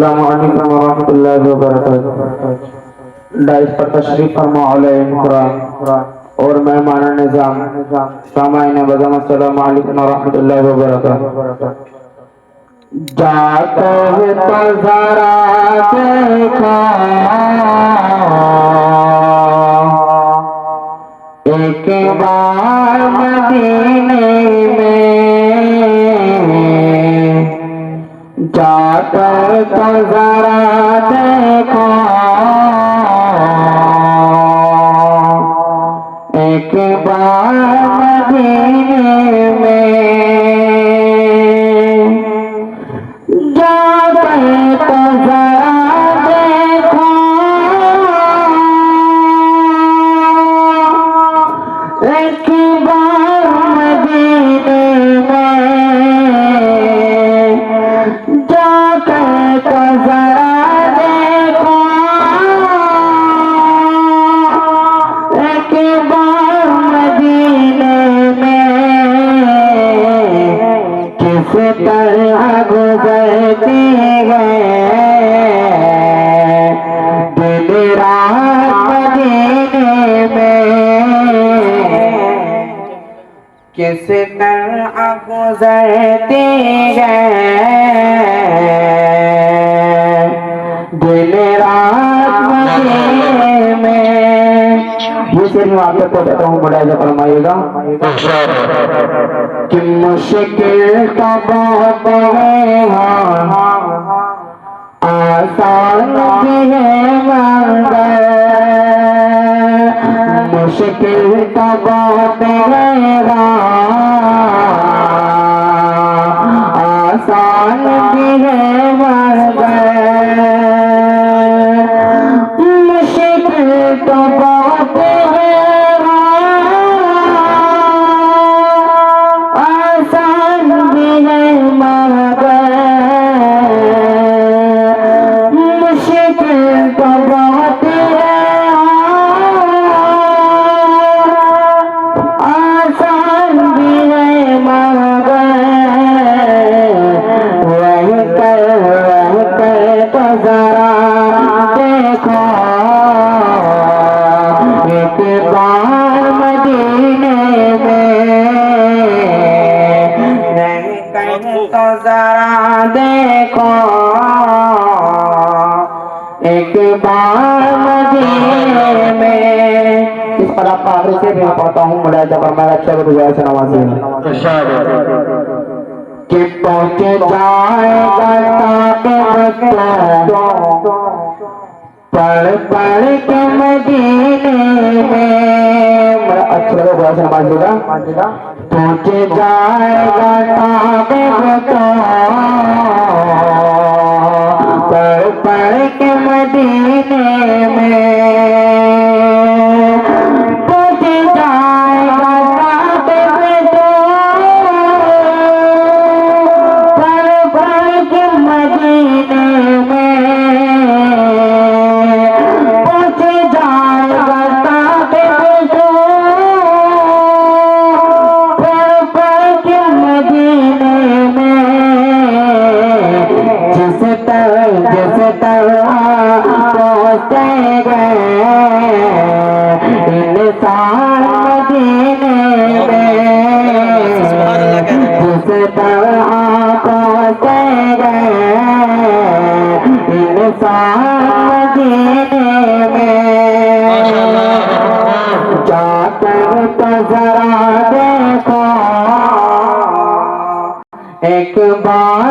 अस्सलामुअलैकुम वरहमतुल्लाहि वबरकातुहू। डाइस पर तशरीफ फरमा औलिया कुरान और मेहमान निज़ाम सामाईन बज़म अस्सलामुअलैकुम वरहमतुल्लाहि वबरकातुहू। जाते हैं तो जरा देखो एक बार मदीने में, जाकर तो जरा देखो एक बार मदीने में, जाकर तो जरा देखो एक बार मदीने में, जाकर तो जरा देखो एक बार मदीने में, किस तरह गुजरती है दिन रात मदीने में, किस तरह गुजरती है दिन रात मदीने में। ये शेर मैं आपको बताता हूँ, मुलाहिज़ा फरमाइएगा कि मुश्किल तो बहुत है आसान भी है मगर, मुश्किल तो बहुत है आसान भी है मगर, मुश्किल तो बहुत है आसान भी है मगर, मुश्किल तो बहुत है आसान भी है मगर, वही कर तो जरा देखो एक बार मदीने में, नहीं कर तो जरा देखो एक बार मदीने में। इस पर आपका आगे से भी पढ़ता हूँ, मुलाहिज़ा फरमाया अच्छा गुज़ारिश है नवाज़ी कि पहुँच जाएगा ताक़त पढ़ पढ़ के मदीने में, बड़ा अच्छा लगा गुज़ारिश है नवाज़ी का। पहुँच जाएगा ताक़त पढ़ पढ़ के मदीने में, पहुँच जाएगा ताक़त पढ़ पढ़ के मदीने में, पहुँच जाएगा ताक़त पढ़ पढ़ के मदीने में, जिस तरह पहुँचे गए इंसान मदीने में, जिस तरह पहुँचे गए इंसान मदीने में, जाकर तो जरा देखो एक बार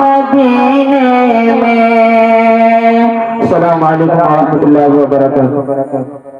मदीने में। अस्सलामु अलैकुम वरहमतुल्लाहि वबरकातुहू।